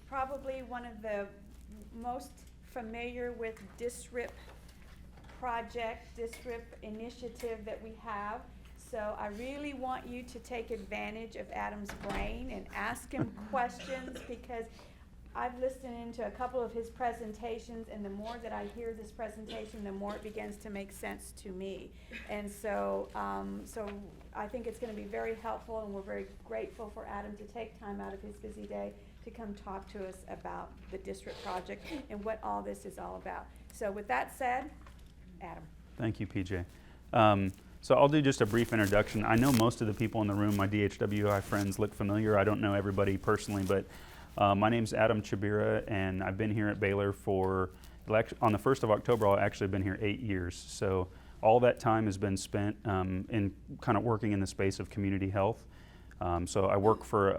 probably one of the most familiar with DSRIP project, DSRIP initiative that we have. So I really want you to take advantage of Adam's brain and ask him questions, because I've listened into a couple of his presentations, and the more that I hear this presentation, the more it begins to make sense to me. And so, I think it's going to be very helpful, and we're very grateful for Adam to take time out of his busy day to come talk to us about the DSRIP project and what all this is all about. So with that said, Adam. Thank you, PJ. So I'll do just a brief introduction. I know most of the people in the room, my DHWI friends, look familiar. I don't know everybody personally, but my name's Adam Chabira, and I've been here at Baylor on the 1st of October, I've actually been here 8 years. So all that time has been spent in kind of working in the space of community health. So I work for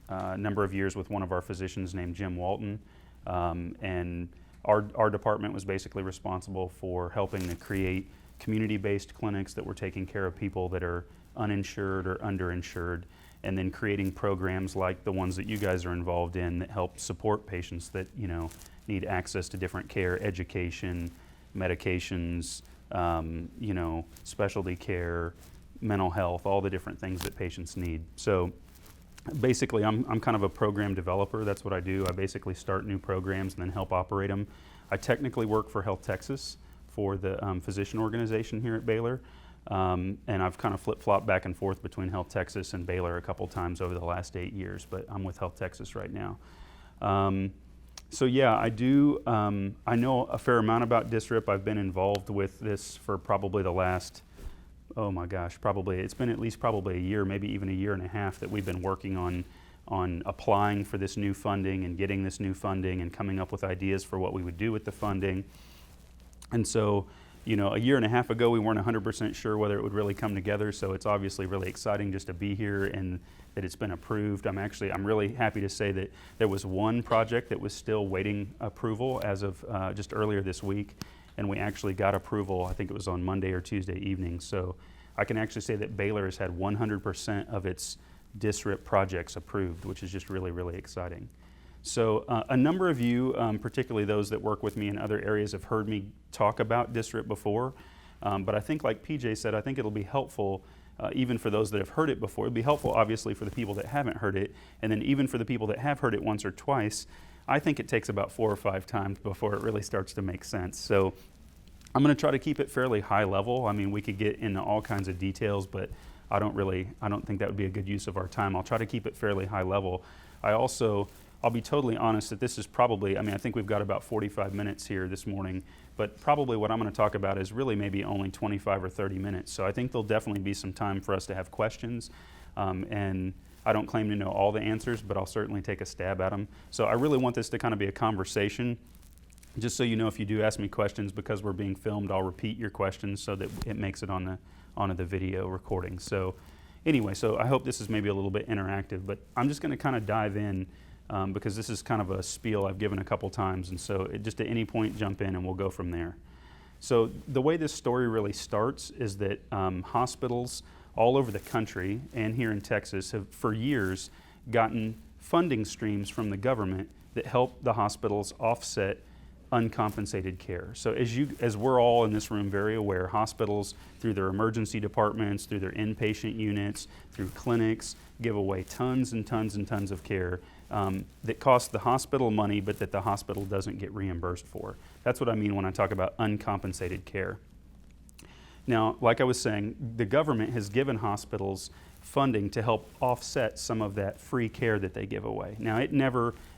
a number of years with one of our physicians named Jim Walton, and our department was basically responsible for helping to create community-based clinics that were taking care of people that are uninsured or underinsured, and then creating programs like the ones that you guys are involved in that help support patients that need access to different care, education, medications, specialty care, mental health, all the different things that patients need. So basically, I'm kind of a program developer. That's what I do. I basically start new programs and then help operate them. I technically work for Health Texas for the physician organization here at Baylor. And I've kind of flip-flopped back and forth between Health Texas and Baylor a couple times over the last 8 years, but I'm with Health Texas right now. So yeah, I do, I know a fair amount about DSRIP. I've been involved with this for probably the last, oh my gosh, it's been at least probably a year, maybe even a year and a half that we've been working on applying for this new funding and getting this new funding and coming up with ideas for what we would do with the funding. And so, a year and a half ago, we weren't 100% sure whether it would really come together, so it's obviously really exciting just to be here and that it's been approved. I'm really happy to say that there was one project that was still waiting approval as of just earlier this week, and we actually got approval. I think it was on Monday or Tuesday evening. So I can actually say that Baylor has had 100% of its DSRIP projects approved, which is just really, really exciting. So a number of you, particularly those that work with me in other areas, have heard me talk about DSRIP before, but I think like PJ said, I think it'll be helpful even for those that have heard it before. It'll be helpful obviously for the people that haven't heard it, and then even for the people that have heard it once or twice. I think it takes about 4 or 5 times before it really starts to make sense. So I'm going to try to keep it fairly high level. I mean, we could get into all kinds of details, but I don't think that would be a good use of our time. I'll try to keep it fairly high level. I'll be totally honest that this is probably, I think we've got about 45 minutes here this morning, but probably what I'm going to talk about is really maybe only 25 or 30 minutes. So I think there'll definitely be some time for us to have questions. And I don't claim to know all the answers, but I'll certainly take a stab at them. So I really want this to kind of be a conversation. Just so you know, if you do ask me questions, because we're being filmed, I'll repeat your questions so that it makes it onto the video recording. So anyway, so I hope this is maybe a little bit interactive, but I'm just going to kind of dive in because this is kind of a spiel I've given a couple times, and so just at any point jump in and we'll go from there. So the way this story really starts is that hospitals all over the country and here in Texas have for years gotten funding streams from the government that help the hospitals offset uncompensated care. So as we're all in this room very aware, hospitals through their emergency departments, through their inpatient units, through clinics, give away tons and tons and tons of care that costs the hospital money, but that the hospital doesn't get reimbursed for. That's what I mean when I talk about uncompensated care. Now, like I was saying, the government has given hospitals funding to help offset some of that free care that they give away. Now,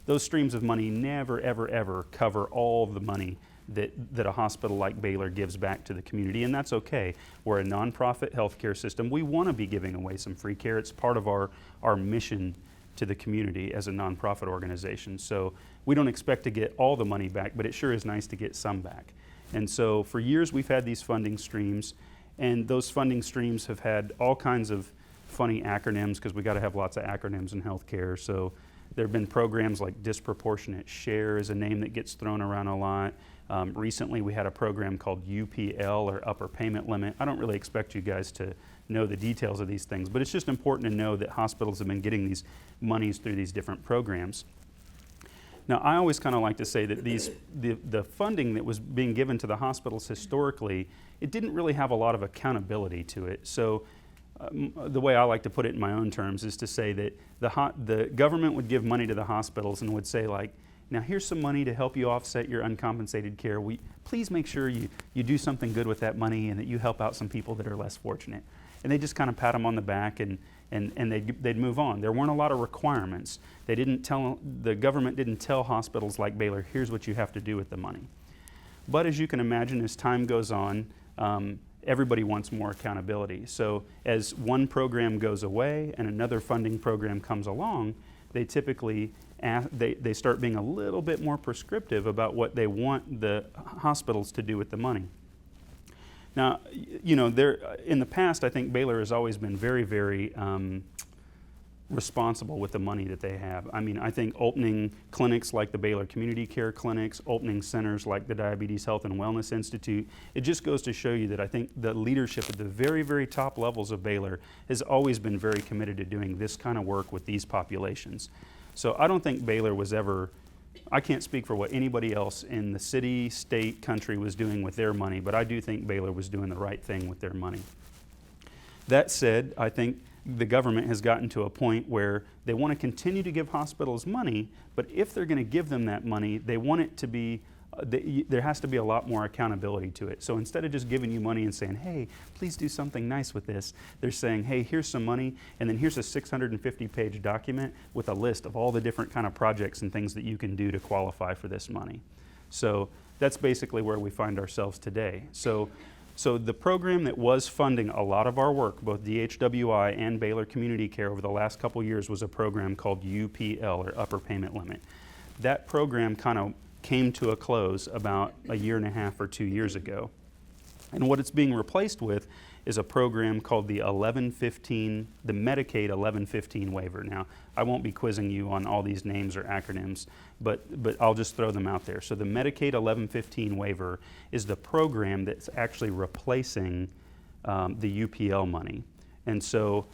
those streams of money never, ever, ever cover all the money that a hospital like Baylor gives back to the community, and that's okay. We're a nonprofit healthcare system. We want to be giving away some free care. It's part of our mission to the community as a nonprofit organization. So we don't expect to get all the money back, but it sure is nice to get some back. And so for years we've had these funding streams, and those funding streams have had all kinds of funny acronyms, because we got to have lots of acronyms in healthcare. So there have been programs like disproportionate share is a name that gets thrown around a lot. Recently we had a program called UPL, or upper payment limit. I don't really expect you guys to know the details of these things, but it's just important to know that hospitals have been getting these monies through these different programs. Now, I always kind of like to say that the funding that was being given to the hospitals historically, it didn't really have a lot of accountability to it. So the way I like to put it in my own terms is to say that the government would give money to the hospitals and would say, like, now here's some money to help you offset your uncompensated care. Please make sure you do something good with that money and that you help out some people that are less fortunate. And they just kind of pat them on the back and they'd move on. There weren't a lot of requirements. The government didn't tell hospitals like Baylor, here's what you have to do with the money. But as you can imagine, as time goes on, everybody wants more accountability. So as one program goes away and another funding program comes along, they typically they start being a little bit more prescriptive about what they want the hospitals to do with the money. Now, you know, in the past, I think Baylor has always been very, very responsible with the money that they have. I mean, I think opening clinics like the Baylor Community Care Clinics, opening centers like the Diabetes Health and Wellness Institute, it just goes to show you that I think the leadership at the very, very top levels of Baylor has always been very committed to doing this kind of work with these populations. So I don't think Baylor was ever, I can't speak for what anybody else in the city, state, country was doing with their money, but I do think Baylor was doing the right thing with their money. That said, I think the government has gotten to a point where they want to continue to give hospitals money, but if they're going to give them that money, they want it to be, there has to be a lot more accountability to it. So instead of just giving you money and saying, hey, please do something nice with this, they're saying, hey, here's some money, and then here's a 650-page document with a list of all the different kind of projects and things that you can do to qualify for this money. So that's basically where we find ourselves today. So the program that was funding a lot of our work, both DHWI and Baylor Community Care over the last couple years, was a program called UPL, or Upper Payment Limit. That program kind of came to a close about a year and a half or 2 years ago. And what it's being replaced with is a program called the Medicaid 1115 waiver. Now, I won't be quizzing you on all these names or acronyms, but I'll just throw them out there. So the Medicaid 1115 waiver is the program that's actually replacing the UPL money. And so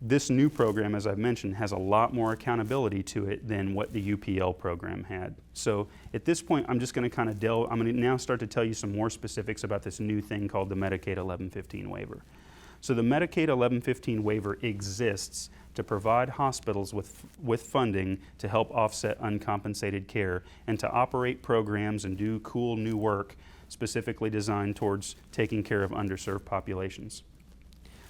this new program, as I've mentioned, has a lot more accountability to it than what the UPL program had. So at this point, I'm just going to kind of I'm going to now start to tell you some more specifics about this new thing called the Medicaid 1115 waiver. So the Medicaid 1115 waiver exists to provide hospitals with funding to help offset uncompensated care and to operate programs and do cool new work specifically designed towards taking care of underserved populations.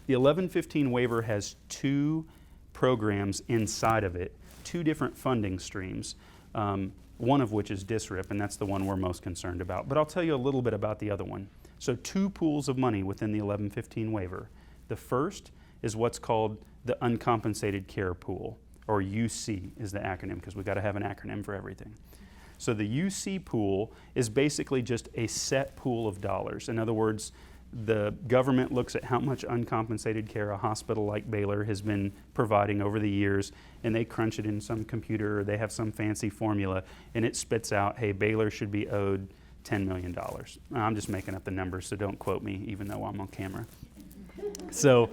The 1115 waiver has two programs inside of it, two different funding streams, one of which is DSRIP, and that's the one we're most concerned about. But I'll tell you a little bit about the other one. So two pools of money within the 1115 waiver. The first is what's called the Uncompensated Care Pool, or UC is the acronym, because we've got to have an acronym for everything. So the UC pool is basically just a set pool of dollars. In other words, the government looks at how much uncompensated care a hospital like Baylor has been providing over the years, and they crunch it in some computer, or they have some fancy formula, and it spits out, hey, Baylor should be owed $10 million. I'm just making up the numbers, so don't quote me, even though I'm on camera. So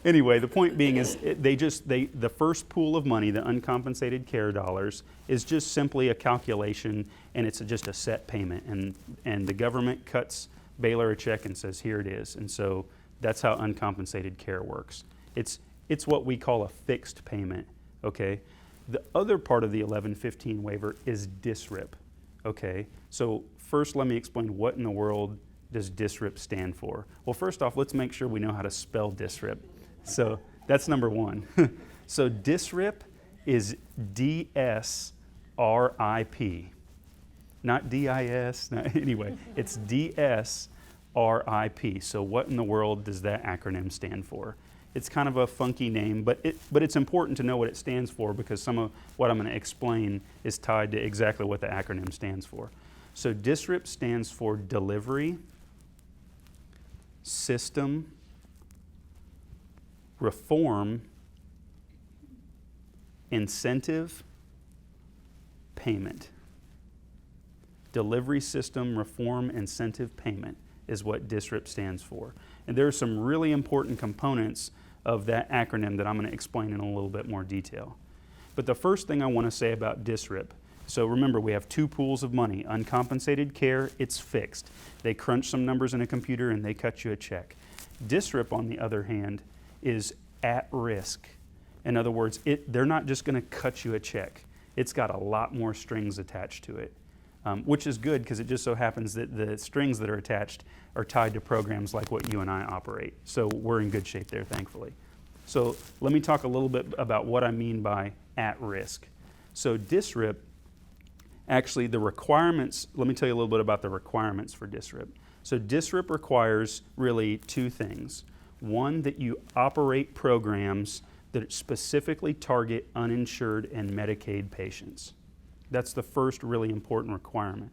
anyway, the point being is the first pool of money, the uncompensated care dollars, is just simply a calculation, and it's just a set payment, and the government cuts Baylor a check and says, here it is. And so that's how uncompensated care works. It's what we call a fixed payment, okay? The other part of the 1115 waiver is DSRIP, okay? So first let me explain what in the world does DSRIP stand for. Well, first off, let's make sure we know how to spell DSRIP. So that's number one. So DSRIP is D-S-R-I-P. Not D-I-S, anyway, it's D-S-R-I-P. So what in the world does that acronym stand for? It's kind of a funky name, but it's important to know what it stands for, because some of what I'm going to explain is tied to exactly what the acronym stands for. So DSRIP stands for Delivery System Reform Incentive Payment. Delivery System Reform Incentive Payment is what DSRIP stands for. And there are some really important components of that acronym that I'm going to explain in a little bit more detail. But the first thing I want to say about DSRIP, So remember, we have two pools of money. Uncompensated care, it's fixed. They crunch some numbers in a computer and they cut you a check. DSRIP, on the other hand, is at risk. In other words, they're not just going to cut you a check. It's got a lot more strings attached to it, which is good because it just so happens that the strings that are attached are tied to programs like what you and I operate. So we're in good shape there, thankfully. So let me talk a little bit about what I mean by at risk. So DSRIP, actually the requirements, let me tell you a little bit about the requirements for DSRIP. So DSRIP requires really two things. One, that you operate programs that specifically target uninsured and Medicaid patients. That's the first really important requirement.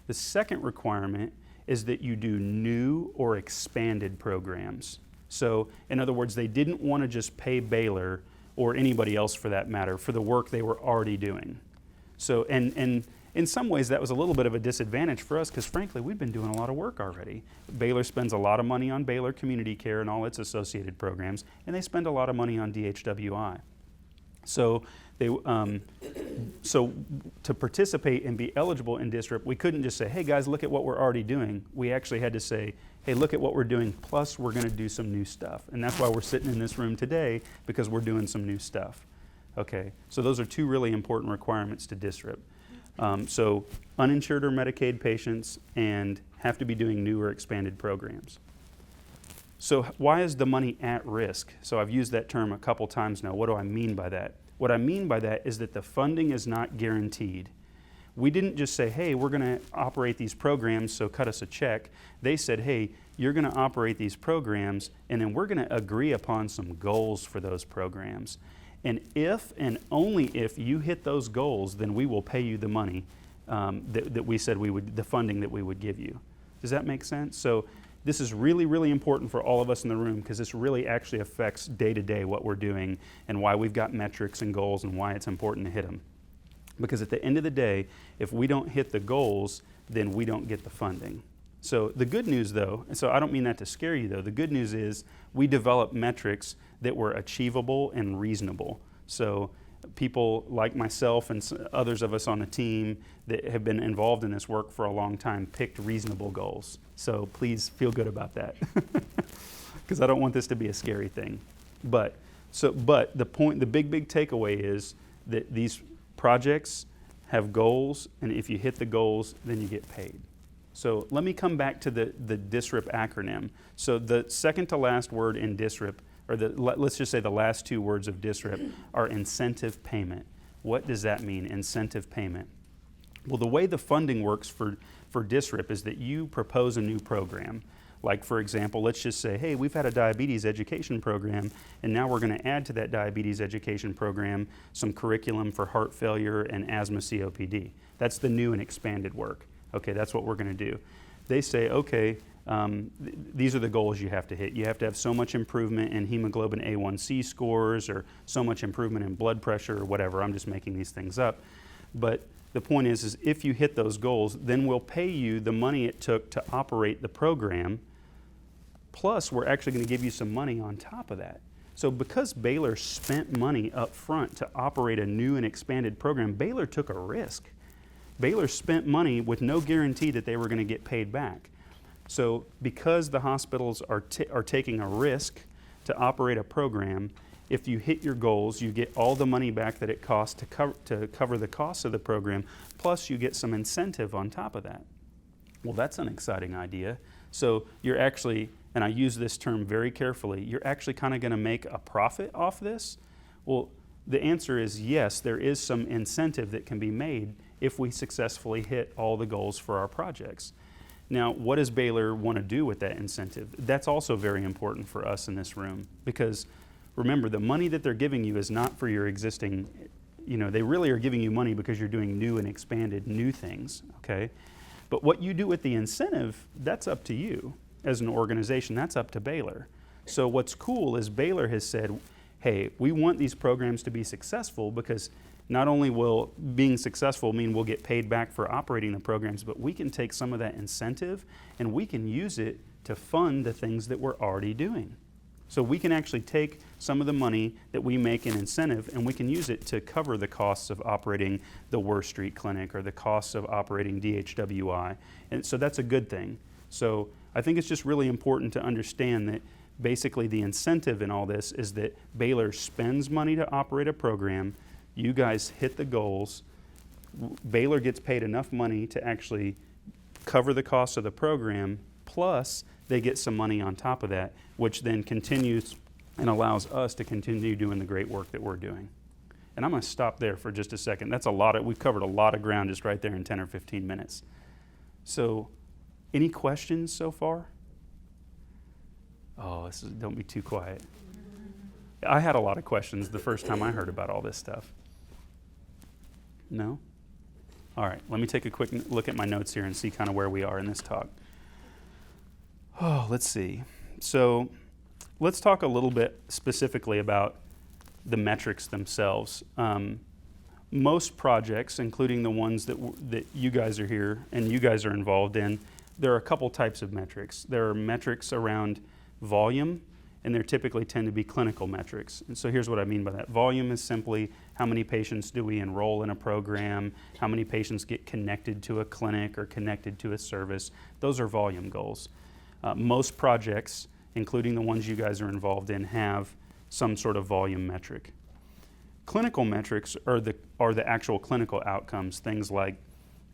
The second requirement is that you do new or expanded programs. So, in other words, they didn't want to just pay Baylor, or anybody else for that matter, for the work they were already doing. So, and in some ways that was a little bit of a disadvantage for us because frankly, we've been doing a lot of work already. Baylor spends a lot of money on Baylor Community Care and all its associated programs, and they spend a lot of money on DHWI. So, so to participate and be eligible in DSRIP, we couldn't just say, hey guys, look at what we're already doing. We actually had to say, hey, look at what we're doing, plus we're going to do some new stuff. And that's why we're sitting in this room today, because we're doing some new stuff. Okay, so those are two really important requirements to DSRIP. So uninsured or Medicaid patients and have to be doing new or expanded programs. So why is the money at risk? So I've used that term a couple times now. What do I mean by that? What I mean by that is that the funding is not guaranteed. We didn't just say, hey, we're going to operate these programs, so cut us a check. They said, hey, you're going to operate these programs, and then we're going to agree upon some goals for those programs. And if and only if you hit those goals, then we will pay you the money that we said we would, the funding that we would give you. Does that make sense? So this is really, really important for all of us in the room because this really actually affects day to day what we're doing and why we've got metrics and goals and why it's important to hit them. Because at the end of the day, if we don't hit the goals, then we don't get the funding. So the good news though, and so I don't mean that to scare you though, the good news is we developed metrics that were achievable and reasonable. So people like myself and others of us on the team that have been involved in this work for a long time picked reasonable goals. So please feel good about that because I don't want this to be a scary thing. But the point, the big takeaway is that these projects have goals, and if you hit the goals, then you get paid. So let me come back to the DSRIP acronym. So the second to last word in DSRIP, or let's just say the last two words of DSRIP, are incentive payment. What does that mean, incentive payment? Well, the way the funding works for DSRIP is that you propose a new program. Like, for example, let's just say, hey, we've had a diabetes education program, and now we're going to add to that diabetes education program some curriculum for heart failure and asthma COPD. That's the new and expanded work. Okay, that's what we're going to do. They say, okay, these are the goals you have to hit. You have to have so much improvement in hemoglobin A1C scores or so much improvement in blood pressure or whatever. I'm just making these things up. But the point is if you hit those goals, then we'll pay you the money it took to operate the program, plus we're actually going to give you some money on top of that. So because Baylor spent money up front to operate a new and expanded program, Baylor took a risk. Baylor spent money with no guarantee that they were going to get paid back. So because the hospitals are taking a risk to operate a program, if you hit your goals, you get all the money back that it costs to cover the costs of the program, plus you get some incentive on top of that. Well, that's an exciting idea. So you're actually, and I use this term very carefully, you're actually kind of going to make a profit off this? Well, the answer is yes, there is some incentive that can be made if we successfully hit all the goals for our projects. Now, what does Baylor want to do with that incentive? That's also very important for us in this room because remember, the money that they're giving you is not for your existing, they really are giving you money because you're doing new and expanded new things, okay? But what you do with the incentive, that's up to you as an organization. That's up to Baylor. So what's cool is Baylor has said, hey, we want these programs to be successful because not only will being successful mean we'll get paid back for operating the programs, but we can take some of that incentive and we can use it to fund the things that we're already doing. So we can actually take some of the money that we make in incentive and we can use it to cover the costs of operating the Worst Street Clinic or the costs of operating DHWI. And so that's a good thing. So I think it's just really important to understand that basically the incentive in all this is that Baylor spends money to operate a program, you guys hit the goals, Baylor gets paid enough money to actually cover the cost of the program, plus they get some money on top of that, which then continues and allows us to continue doing the great work that we're doing. And I'm going to stop there for just a second. That's a lot we've covered a lot of ground just right there in 10 or 15 minutes. So, any questions so far? Oh, don't be too quiet. I had a lot of questions the first time I heard about all this stuff. No? All right, let me take a quick look at my notes here and see kind of where we are in this talk. Oh, let's see. So let's talk a little bit specifically about the metrics themselves. Most projects, including the ones that you guys are here and you guys are involved in, there are a couple types of metrics. There are metrics around volume, and they typically tend to be clinical metrics. And so here's what I mean by that. Volume is simply how many patients do we enroll in a program, how many patients get connected to a clinic or connected to a service. Those are volume goals. Most projects, including the ones you guys are involved in, have some sort of volume metric. Clinical metrics are the actual clinical outcomes, things like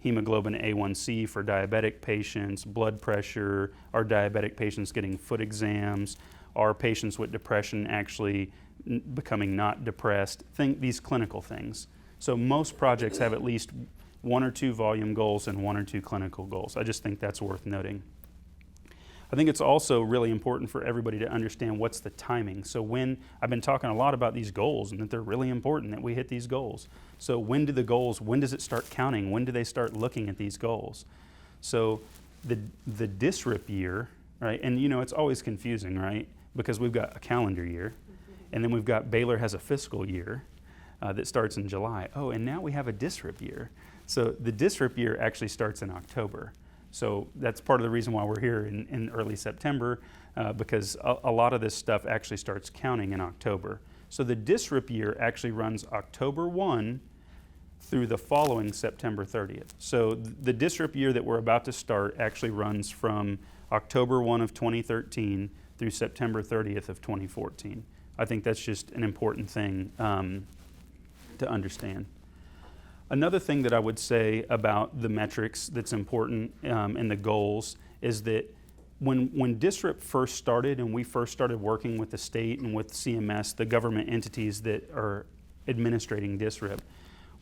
hemoglobin A1C for diabetic patients, blood pressure, are diabetic patients getting foot exams, are patients with depression actually becoming not depressed, these clinical things. So most projects have at least 1 or 2 volume goals and 1 or 2 clinical goals. I just think that's worth noting. I think it's also really important for everybody to understand what's the timing. So I've been talking a lot about these goals and that they're really important that we hit these goals. So when does it start counting? When do they start looking at these goals? So the DSRIP year, right? And it's always confusing, right? Because we've got a calendar year and then we've got Baylor has a fiscal year that starts in July. Oh, and now we have a DSRIP year. So the DSRIP year actually starts in October. So that's part of the reason why we're here in early September, because a lot of this stuff actually starts counting in October. So the DSRIP year actually runs October 1 through the following September 30th. So the DSRIP year that we're about to start actually runs from October 1 of 2013 through September 30th of 2014. I think that's just an important thing to understand. Another thing that I would say about the metrics that's important and the goals is that when DSRIP first started and we first started working with the state and with CMS, the government entities that are administrating DSRIP,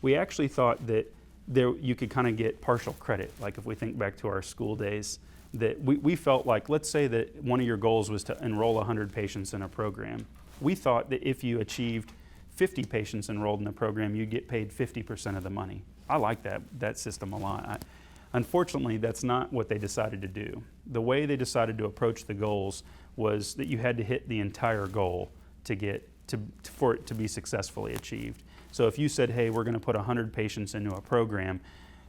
we actually thought that you could kind of get partial credit. Like if we think back to our school days, that we felt like, let's say that one of your goals was to enroll 100 patients in a program. We thought that if you achieved 50 patients enrolled in the program, you get paid 50% of the money. I like that system a lot. Unfortunately, that's not what they decided to do. The way they decided to approach the goals was that you had to hit the entire goal for it to be successfully achieved. So if you said, hey, we're going to put 100 patients into a program,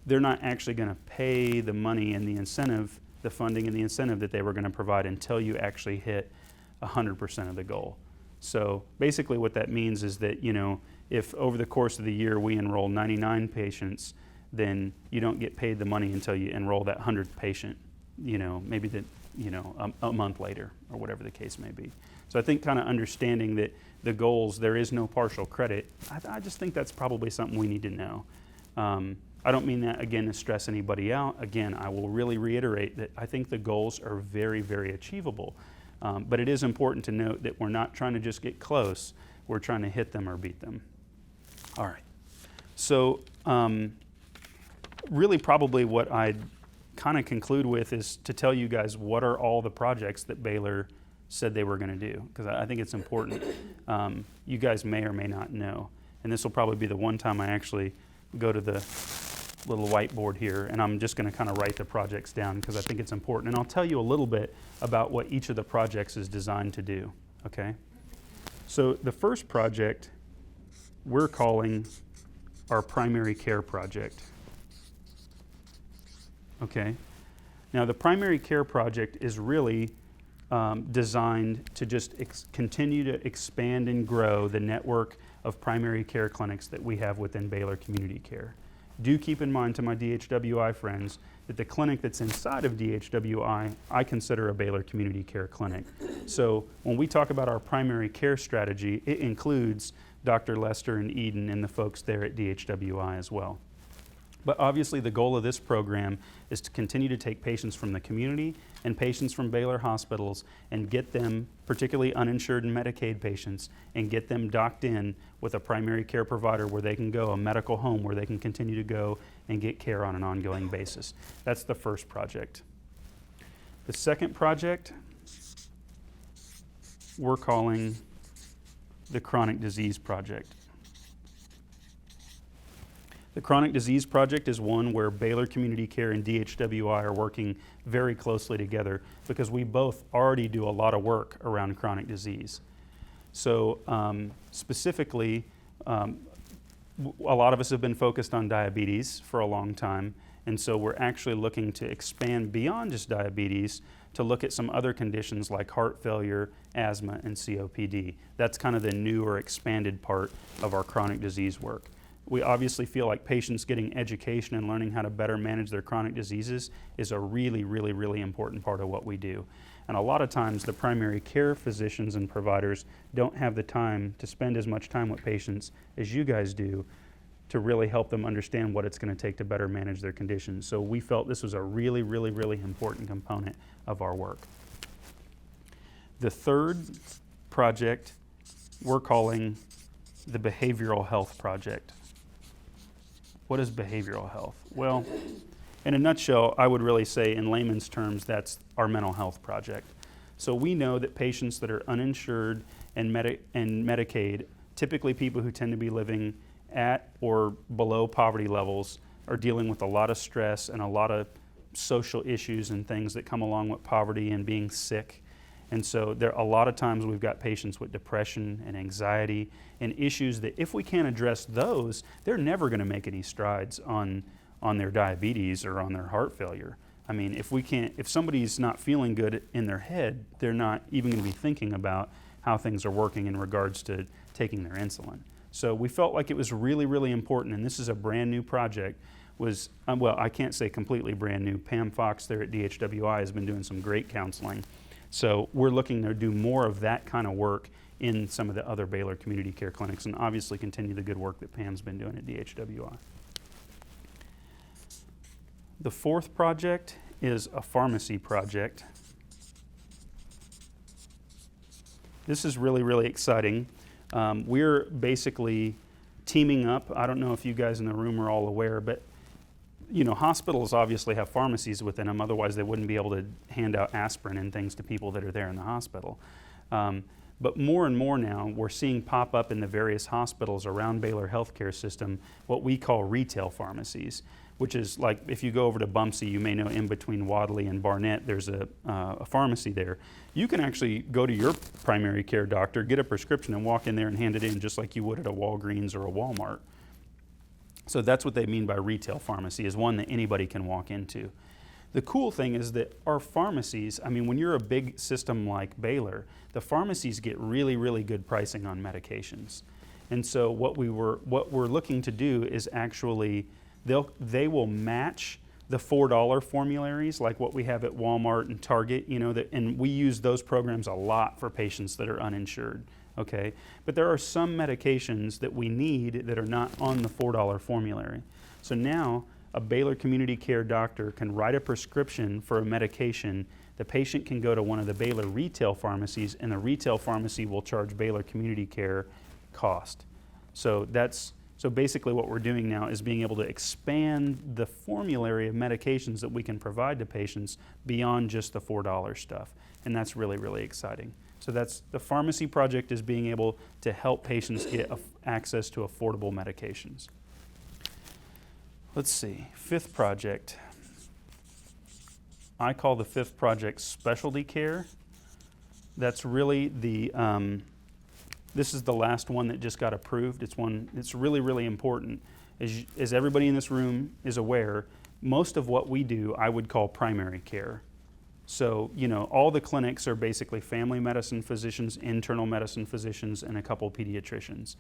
they're not actually going to pay the money and the incentive, the funding and the incentive that they were going to provide until you actually hit 100% of the goal. So basically what that means is that, if over the course of the year we enroll 99 patients, then you don't get paid the money until you enroll that 100th patient, maybe a month later or whatever the case may be. So I think kind of understanding that the goals, there is no partial credit, I just think that's probably something we need to know. I don't mean that, again, to stress anybody out. Again, I will really reiterate that I think the goals are very, very achievable. But it is important to note that we're not trying to just get close, we're trying to hit them or beat them. All right. So really probably what I'd kind of conclude with is to tell you guys what are all the projects that Baylor said they were going to do, because I think it's important. You guys may or may not know. And this will probably be the one time I actually go to the little whiteboard here, and I'm just going to kind of write the projects down because I think it's important. And I'll tell you a little bit about what each of the projects is designed to do, okay? So the first project we're calling our primary care project, okay? Now the primary care project is really designed to just continue to expand and grow the network of primary care clinics that we have within Baylor Community Care. Do keep in mind, to my DHWI friends, that the clinic that's inside of DHWI, I consider a Baylor Community Care clinic. So when we talk about our primary care strategy, it includes Dr. Lester and Eden and the folks there at DHWI as well. But obviously the goal of this program is to continue to take patients from the community and patients from Baylor hospitals and get them, particularly uninsured and Medicaid patients, and get them docked in with a primary care provider where they can go, a medical home where they can continue to go and get care on an ongoing basis. That's the first project. The second project we're calling the Chronic Disease Project. The Chronic Disease Project is one where Baylor Community Care and DHWI are working very closely together because we both already do a lot of work around chronic disease. So specifically, a lot of us have been focused on diabetes for a long time, and so we're actually looking to expand beyond just diabetes to look at some other conditions like heart failure, asthma, and COPD. That's kind of the new or expanded part of our chronic disease work. We obviously feel like patients getting education and learning how to better manage their chronic diseases is a really, really, really important part of what we do. And a lot of times the primary care physicians and providers don't have the time to spend as much time with patients as you guys do to really help them understand what it's going to take to better manage their conditions. So we felt this was a really, really, really important component of our work. The third project we're calling the Behavioral Health Project. What is behavioral health? Well, in a nutshell, I would really say in layman's terms, that's our mental health project. So we know that patients that are uninsured and Medicaid, typically people who tend to be living at or below poverty levels, are dealing with a lot of stress and a lot of social issues and things that come along with poverty and being sick. And so there a lot of times we've got patients with depression and anxiety and issues that if we can't address those, they're never going to make any strides on their diabetes or on their heart failure. I mean, if somebody's not feeling good in their head, they're not even going to be thinking about how things are working in regards to taking their insulin. So we felt like it was really, really important, and this is a brand new project. Well, I can't say completely brand new. Pam Fox there at DHWI has been doing some great counseling. So we're looking to do more of that kind of work in some of the other Baylor Community Care clinics and obviously continue the good work that Pam's been doing at DHWI. The fourth project is a pharmacy project. This is really, really exciting. We're basically teaming up. I don't know if you guys in the room are all aware, but you know, hospitals obviously have pharmacies within them, otherwise they wouldn't be able to hand out aspirin and things to people that are there in the hospital. But more and more now, we're seeing pop up in the various hospitals around Baylor Healthcare System what we call retail pharmacies, which is like if you go over to Bumpsy, you may know in between Wadley and Barnett, there's a pharmacy there. You can actually go to your primary care doctor, get a prescription, and walk in there and hand it in just like you would at a Walgreens or a Walmart. So that's what they mean by retail pharmacy, is one that anybody can walk into. The cool thing is that our pharmacies, I mean, when you're a big system like Baylor, the pharmacies get really, really good pricing on medications. And so what we're looking to do is actually, they will match the $4 formularies like what we have at Walmart and Target, you know, and we use those programs a lot for patients that are uninsured. Okay, but there are some medications that we need that are not on the $4 formulary. So now a Baylor Community Care doctor can write a prescription for a medication. The patient can go to one of the Baylor retail pharmacies, and the retail pharmacy will charge Baylor Community Care cost. So basically what we're doing now is being able to expand the formulary of medications that we can provide to patients beyond just the $4 stuff. And that's really, really exciting. So that's the pharmacy project, is being able to help patients get access to affordable medications. Let's see, fifth project. I call the fifth project specialty care. That's really this is the last one that just got approved. It's really, really important. As everybody in this room is aware, most of what we do I would call primary care. So, all the clinics are basically family medicine physicians, internal medicine physicians, and a couple pediatricians.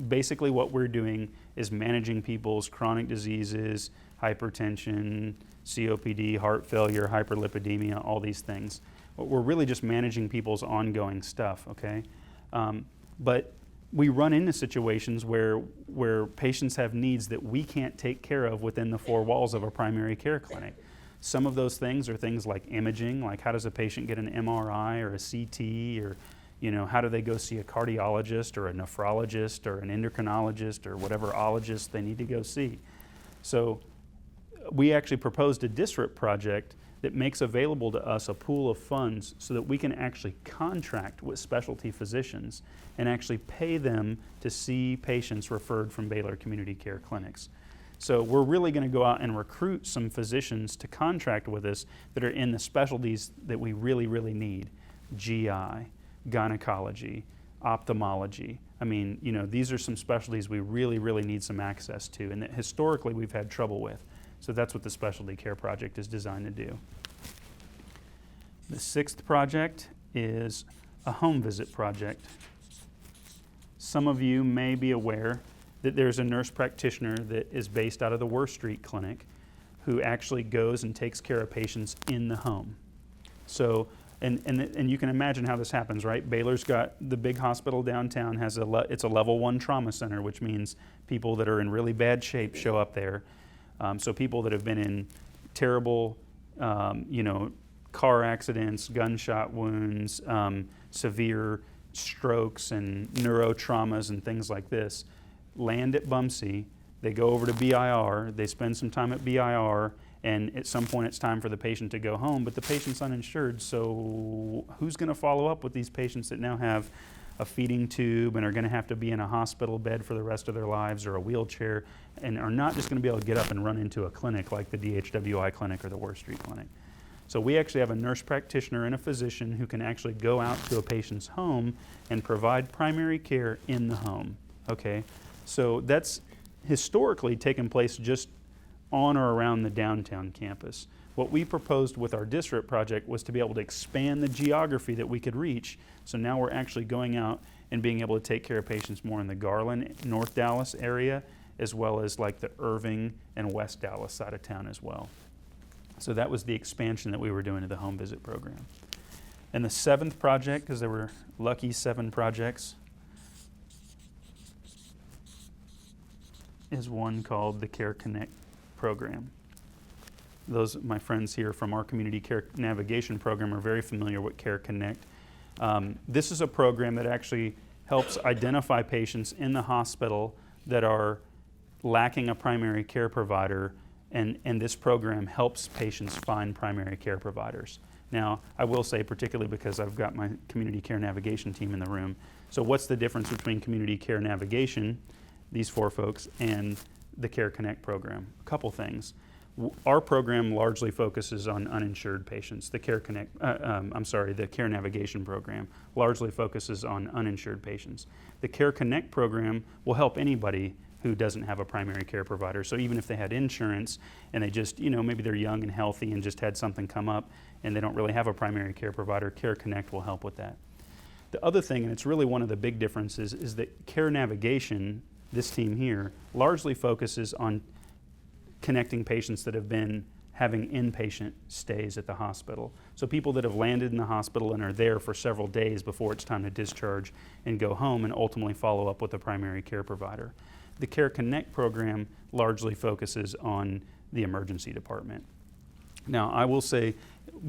Basically what we're doing is managing people's chronic diseases, hypertension, COPD, heart failure, hyperlipidemia, all these things. We're really just managing people's ongoing stuff, okay? But we run into situations where patients have needs that we can't take care of within the four walls of a primary care clinic. Some of those things are things like imaging, like how does a patient get an MRI or a CT, or how do they go see a cardiologist or a nephrologist or an endocrinologist or whatever ologist they need to go see. So we actually proposed a DSRIP project that makes available to us a pool of funds so that we can actually contract with specialty physicians and actually pay them to see patients referred from Baylor Community Care Clinics. So we're really going to go out and recruit some physicians to contract with us that are in the specialties that we really, really need. GI, gynecology, ophthalmology. I mean, these are some specialties we really, really need some access to and that historically we've had trouble with. So that's what the Specialty Care Project is designed to do. The sixth project is a home visit project. Some of you may be aware that there's a nurse practitioner that is based out of the Worth Street Clinic who actually goes and takes care of patients in the home. So, and you can imagine how this happens, right? Baylor's got the big hospital downtown, it's a level 1 trauma center, which means people that are in really bad shape show up there. So people that have been in terrible, car accidents, gunshot wounds, severe strokes and neurotraumas and things like this, land at Bumsey, they go over to BIR, they spend some time at BIR, and at some point it's time for the patient to go home, but the patient's uninsured, so who's going to follow up with these patients that now have a feeding tube and are going to have to be in a hospital bed for the rest of their lives or a wheelchair and are not just going to be able to get up and run into a clinic like the DHWI clinic or the Worth Street Clinic. So we actually have a nurse practitioner and a physician who can actually go out to a patient's home and provide primary care in the home, okay? So that's historically taken place just on or around the downtown campus. What we proposed with our DSRIP project was to be able to expand the geography that we could reach. So now we're actually going out and being able to take care of patients more in the Garland, North Dallas area, as well as like the Irving and West Dallas side of town as well. So that was the expansion that we were doing to the home visit program. And the seventh project, because there were lucky 7 projects, is one called the Care Connect program. Those my friends here from our community care navigation program are very familiar with Care Connect. This is a program that actually helps identify patients in the hospital that are lacking a primary care provider, and this program helps patients find primary care providers. Now, I will say, particularly because I've got my community care navigation team in the room, so what's the difference between community care navigation, these 4 folks, and the Care Connect program? A couple things. Our program largely focuses on uninsured patients. The Care Connect, the Care Navigation program largely focuses on uninsured patients. The Care Connect program will help anybody who doesn't have a primary care provider. So even if they had insurance and they just, maybe they're young and healthy and just had something come up and they don't really have a primary care provider, Care Connect will help with that. The other thing, and it's really one of the big differences, is that Care Navigation, this team here, largely focuses on connecting patients that have been having inpatient stays at the hospital. So people that have landed in the hospital and are there for several days before it's time to discharge and go home and ultimately follow up with a primary care provider. The Care Connect program largely focuses on the emergency department. Now, I will say,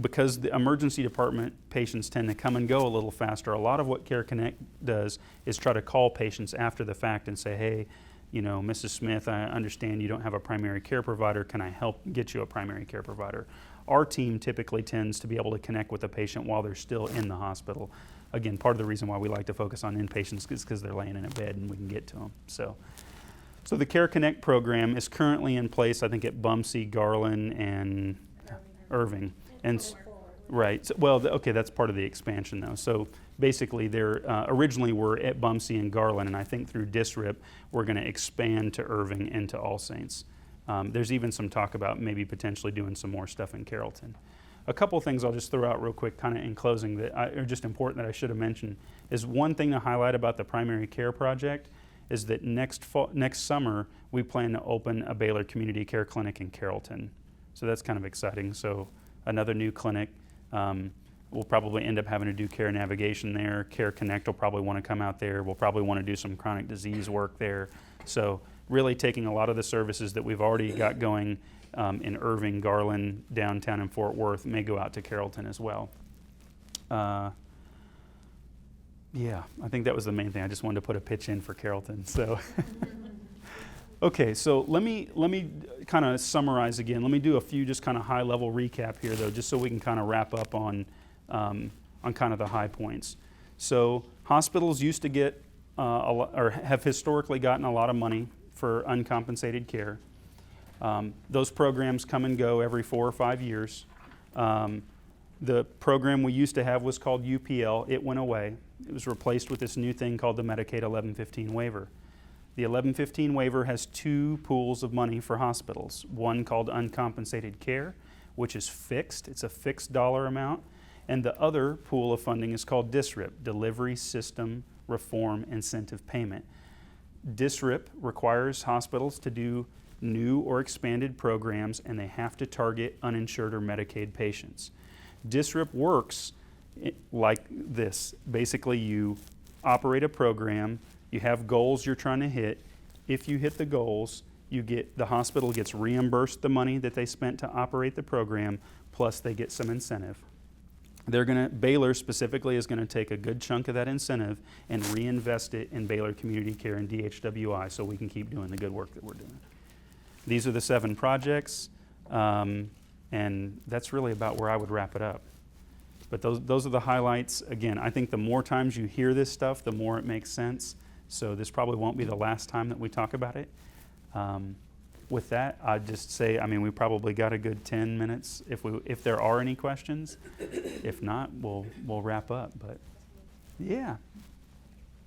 because the emergency department patients tend to come and go a little faster, a lot of what Care Connect does is try to call patients after the fact and say, hey, Mrs. Smith, I understand you don't have a primary care provider. Can I help get you a primary care provider? Our team typically tends to be able to connect with the patient while they're still in the hospital. Again, part of the reason why we like to focus on inpatients is because they're laying in a bed and we can get to them. So the Care Connect program is currently in place, I think, at Bumsey, Garland, and Irving. Right. So, okay, that's part of the expansion, though. So basically, they're originally were at Bumsey and Garland, and I think through DSRIP, we're going to expand to Irving and to All Saints. There's even some talk about maybe potentially doing some more stuff in Carrollton. a couple things I'll just throw out real quick kind of in closing that are just important that I should have mentioned is one thing to highlight about the primary care project is that next summer we plan to open a Baylor Community Care Clinic in Carrollton. So that's kind of exciting. So another new clinic. We'll probably end up having to do care navigation there. Care Connect will probably want to come out there. We'll probably want to do some chronic disease work there. So really taking a lot of the services that we've already got going in Irving, Garland, downtown, and Fort Worth may go out to Carrollton as well. Yeah, I think that was the main thing. I just wanted to put a pitch in for Carrollton. So, okay, so let me kind of summarize again. Let me do a few just kind of high-level recap here, though, just so we can kind of wrap up on kind of the high points. So hospitals used to get or have historically gotten a lot of money for uncompensated care. Those programs come and go every 4 or 5 years. The program we used to have was called UPL. It went away. It was replaced with this new thing called the Medicaid 1115 Waiver. The 1115 Waiver has 2 pools of money for hospitals. One called uncompensated care, which is fixed. It's a fixed dollar amount. And the other pool of funding is called DSRIP, Delivery System Reform Incentive Payment. DSRIP requires hospitals to do new or expanded programs, and they have to target uninsured or Medicaid patients. DSRIP works like this. Basically, you operate a program, you have goals you're trying to hit. If you hit the goals, the hospital gets reimbursed the money that they spent to operate the program, plus they get some incentive. Baylor specifically is going to take a good chunk of that incentive and reinvest it in Baylor Community Care and DHWI so we can keep doing the good work that we're doing. These are the 7 projects, and that's really about where I would wrap it up. But those are the highlights. Again, I think the more times you hear this stuff, the more it makes sense. So this probably won't be the last time that we talk about it. With that, I'd just say, we probably got a good 10 minutes if there are any questions. If not, we'll wrap up. But yeah.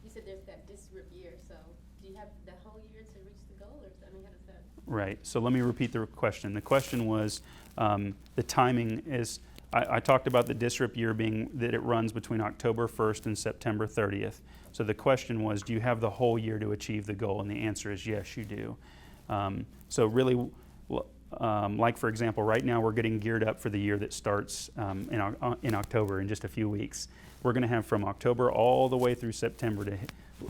You said there's that DSRIP year, so do you have the whole year to reach the goal, or how does that? Right. So let me repeat the question. The question was the timing is. I talked about the DSRIP year being that it runs between October 1st and September 30th. So the question was, do you have the whole year to achieve the goal? And the answer is yes, you do. So really, like for example, right now we're getting geared up for the year that starts in October in just a few weeks. We're going to have from October all the way through September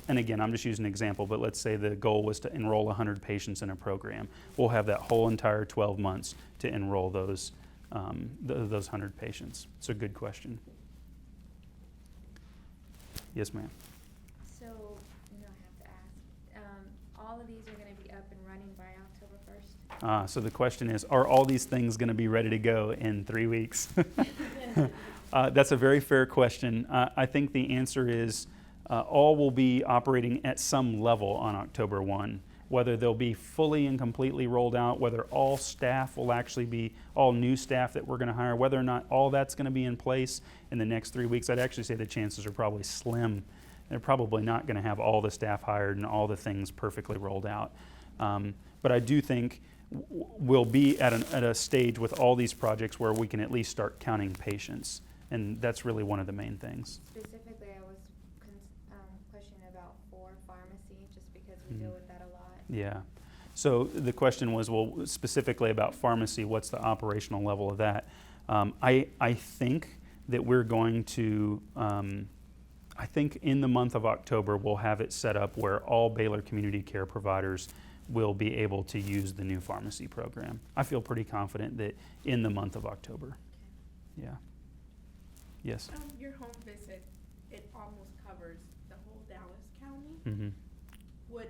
and again, I'm just using an example, but let's say the goal was to enroll 100 patients in a program. We'll have that whole entire 12 months to enroll those 100 patients. It's a good question. Yes, ma'am. So, I have to ask, all of these are going to be up and running by October 1st? So the question is, are all these things going to be ready to go in 3 weeks? That's a very fair question. I think the answer is all will be operating at some level on October 1. Whether they'll be fully and completely rolled out, whether all staff will actually be, all new staff that we're going to hire, whether or not all that's going to be in place in the next 3 weeks, I'd actually say the chances are probably slim. They're probably not going to have all the staff hired and all the things perfectly rolled out. But I do think we'll be at a stage with all these projects where we can at least start counting patients. And that's really one of the main things. Specifically, I was questioning about for pharmacy, just because we deal with that a lot. Yeah. So the question was, well, specifically about pharmacy, what's the operational level of that? I think that we're going to, I think in the month of October, we'll have it set up where all Baylor community care providers will be able to use the new pharmacy program. I feel pretty confident that in the month of October. Yeah. Yes? Your home visit, it almost covers the whole Dallas County. Mm-hmm. Would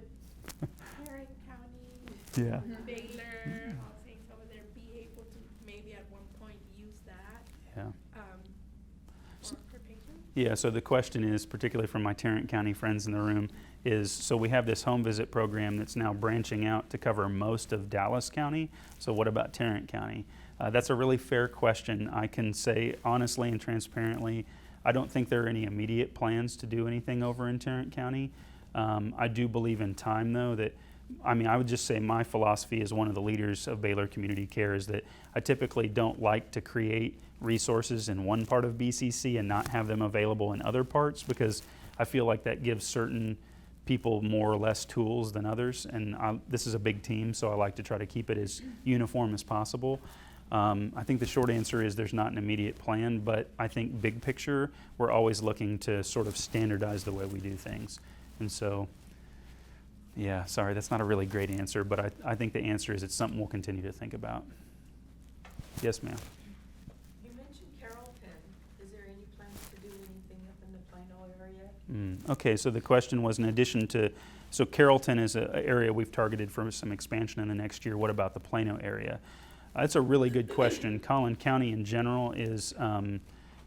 Tarrant County, Yeah. Baylor, all things over there be able to maybe at one point use that Yeah. for patients? Yeah, so the question is, particularly from my Tarrant County friends in the room, is so we have this home visit program that's now branching out to cover most of Dallas County. So what about Tarrant County? That's a really fair question. I can say honestly and transparently, I don't think there are any immediate plans to do anything over in Tarrant County. I do believe in time, though, that I mean, I would just say my philosophy as one of the leaders of Baylor Community Care is that I typically don't like to create resources in one part of BCC and not have them available in other parts, because I feel like that gives certain people more or less tools than others. And this is a big team, so I like to try to keep it as uniform as possible. I think the short answer is there's not an immediate plan, but I think big picture, we're always looking to sort of standardize the way we do things. And so, yeah, sorry, that's not a really great answer, but I think the answer is it's something we'll continue to think about. Yes, ma'am. You mentioned Carrollton. Is there any plans to do anything up in the Plano area? Okay, so the question was, in addition to, so Carrollton is an area we've targeted for some expansion in the next year. What about the Plano area? That's a really good question. Collin County in general is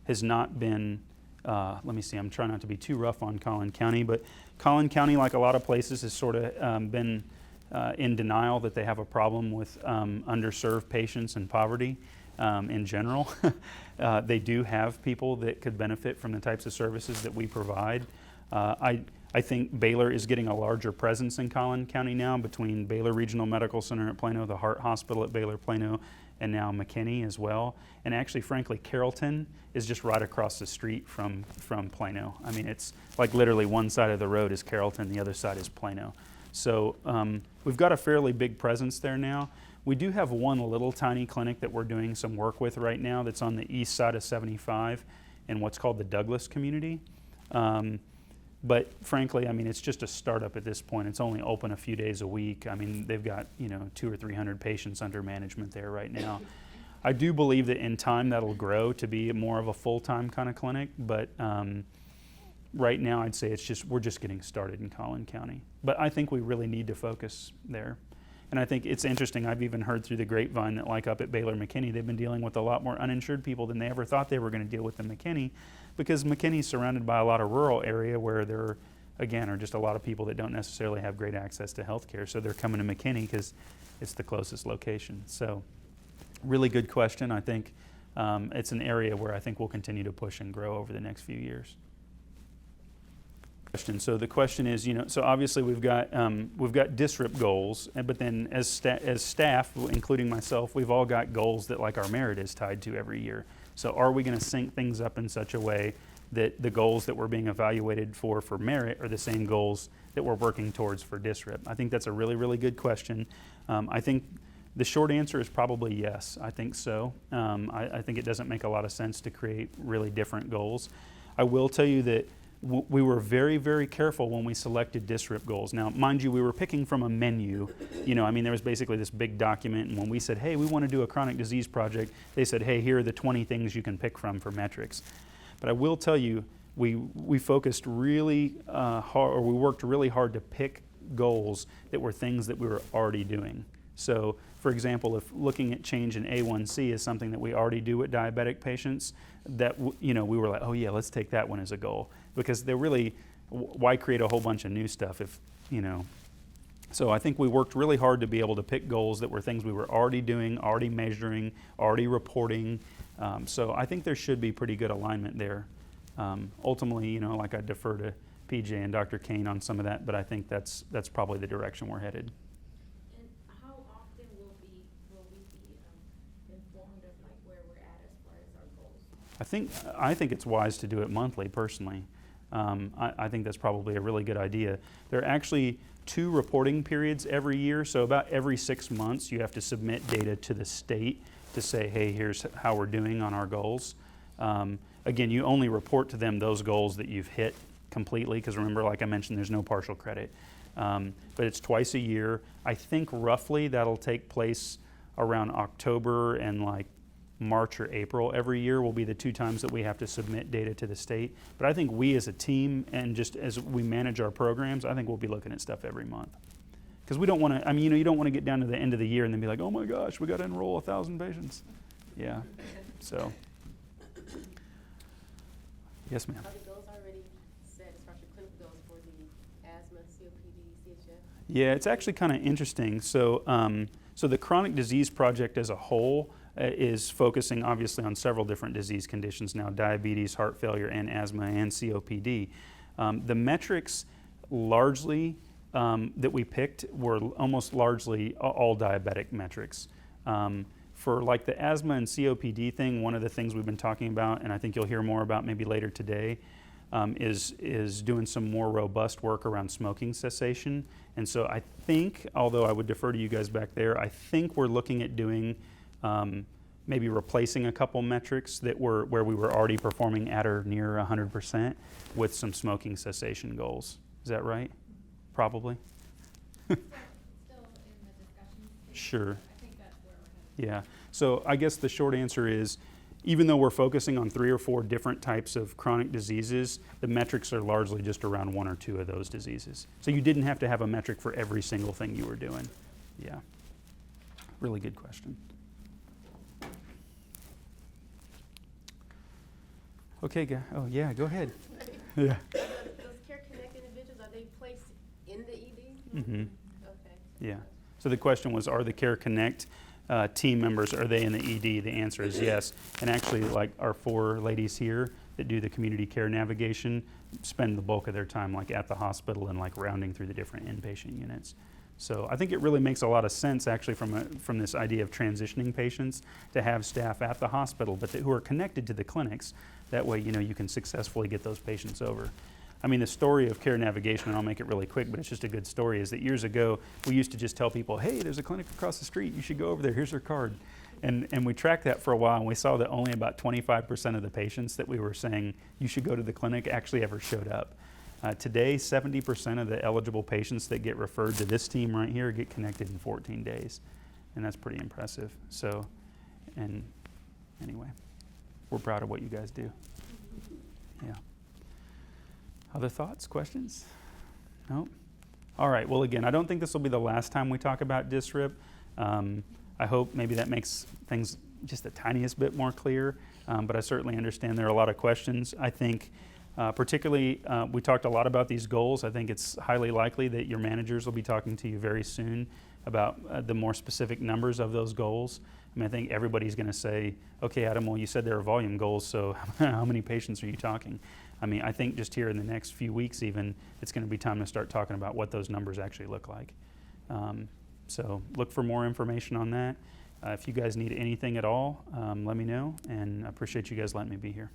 has not been, let me see, I'm trying not to be too rough on Collin County, but Collin County, like a lot of places, has sort of been in denial that they have a problem with underserved patients and poverty in general. They do have people that could benefit from the types of services that we provide. I think Baylor is getting a larger presence in Collin County now, between Baylor Regional Medical Center at Plano, the Heart Hospital at Baylor Plano, and now McKinney as well. And actually, frankly, Carrollton is just right across the street from Plano. I mean, it's like literally one side of the road is Carrollton, the other side is Plano. So we've got a fairly big presence there now. We do have one little tiny clinic that we're doing some work with right now that's on the east side of 75 in what's called the Douglas community. But frankly, I mean, it's just a startup at this point. It's only open a few days a week. I mean, they've got, 200 or 300 patients under management there right now. I do believe that in time that'll grow to be more of a full-time kind of clinic, but right now I'd say we're just getting started in Collin County. But I think we really need to focus there. And I think it's interesting, I've even heard through the grapevine that like up at Baylor McKinney, they've been dealing with a lot more uninsured people than they ever thought they were going to deal with in McKinney, because McKinney's surrounded by a lot of rural area where there, again, are just a lot of people that don't necessarily have great access to health care. So they're coming to McKinney because it's the closest location. So really good question. I think it's an area where I think we'll continue to push and grow over the next few years. So the question is, so obviously we've got DSRIP goals, but then as staff, including myself, we've all got goals that like our merit is tied to every year. So are we going to sync things up in such a way that the goals that we're being evaluated for merit are the same goals that we're working towards for DSRIP? I think that's a really, really good question. I think the short answer is probably yes. I think so. I think it doesn't make a lot of sense to create really different goals. I will tell you that we were very, very careful when we selected DSRIP goals. Now, mind you, we were picking from a menu. There was basically this big document, and when we said, hey, we want to do a chronic disease project, they said, hey, here are the 20 things you can pick from for metrics. But I will tell you, we focused really hard, or we worked really hard to pick goals that were things that we were already doing. So, for example, if looking at change in A1C is something that we already do with diabetic patients, that we were like, oh yeah, let's take that one as a goal, because they're really, why create a whole bunch of new stuff if So I think we worked really hard to be able to pick goals that were things we were already doing, already measuring, already reporting. So I think there should be pretty good alignment there. Ultimately, like I defer to PJ and Dr. Kane on some of that, but I think that's probably the direction we're headed. And how often will we be informed of like where we're at as far as our goals? I think it's wise to do it monthly, personally. I think that's probably a really good idea. There are actually 2 reporting periods every year, so about every 6 months you have to submit data to the state to say, hey, here's how we're doing on our goals. Again, you only report to them those goals that you've hit completely, because remember, like I mentioned, there's no partial credit. But it's twice a year. I think roughly that'll take place around October and like March or April every year will be the 2 times that we have to submit data to the state. But I think we as a team, and just as we manage our programs, I think we'll be looking at stuff every month. Because we don't want to, you don't want to get down to the end of the year and then be like, oh my gosh, we got to enroll 1,000 patients. Yeah, so. Yes, ma'am. Are the goals already set as far as your clinical goals for the asthma, COPD, CHF? Yeah, it's actually kind of interesting. So, so the chronic disease project as a whole is focusing obviously on several different disease conditions now: diabetes, heart failure, and asthma, and COPD. The metrics largely that we picked were almost largely all diabetic metrics. For like the asthma and COPD thing, one of the things we've been talking about, and I think you'll hear more about maybe later today, is doing some more robust work around smoking cessation. And so I think, although I would defer to you guys back there, I think we're looking at doing maybe replacing a couple metrics that were where we were already performing at or near 100% with some smoking cessation goals. Is that right? Probably? Still in the discussion stage. Sure. I think that's where we're headed. Yeah. So I guess the short answer is, even though we're focusing on 3 or 4 different types of chronic diseases, the metrics are largely just around 1 or 2 of those diseases. So you didn't have to have a metric for every single thing you were doing. Yeah. Really good question. Okay, oh yeah, go ahead. Yeah. Those Care Connect individuals, are they placed in the ED? Mm-hmm. Okay. Yeah. So the question was, are the Care Connect team members, are they in the ED? The answer is yes. And actually, like our 4 ladies here that do the community care navigation spend the bulk of their time like at the hospital and like rounding through the different inpatient units. So I think it really makes a lot of sense actually from this idea of transitioning patients to have staff at the hospital, but who are connected to the clinics. That way, you can successfully get those patients over. I mean, the story of care navigation, and I'll make it really quick, but it's just a good story, is that years ago, we used to just tell people, hey, there's a clinic across the street, you should go over there, here's their card. And we tracked that for a while, and we saw that only about 25% of the patients that we were saying you should go to the clinic actually ever showed up. Today, 70% of the eligible patients that get referred to this team right here get connected in 14 days. And that's pretty impressive. So, and anyway, we're proud of what you guys do. Yeah. Other thoughts, questions? No? All right, well again, I don't think this will be the last time we talk about DSRIP. I hope maybe that makes things just the tiniest bit more clear, but I certainly understand there are a lot of questions. I think particularly, we talked a lot about these goals. I think it's highly likely that your managers will be talking to you very soon about the more specific numbers of those goals. I mean, I think everybody's going to say, okay, Adam, well, you said there are volume goals, so how many patients are you talking? I mean, I think just here in the next few weeks even, it's going to be time to start talking about what those numbers actually look like. So look for more information on that. If you guys need anything at all, let me know, and I appreciate you guys letting me be here.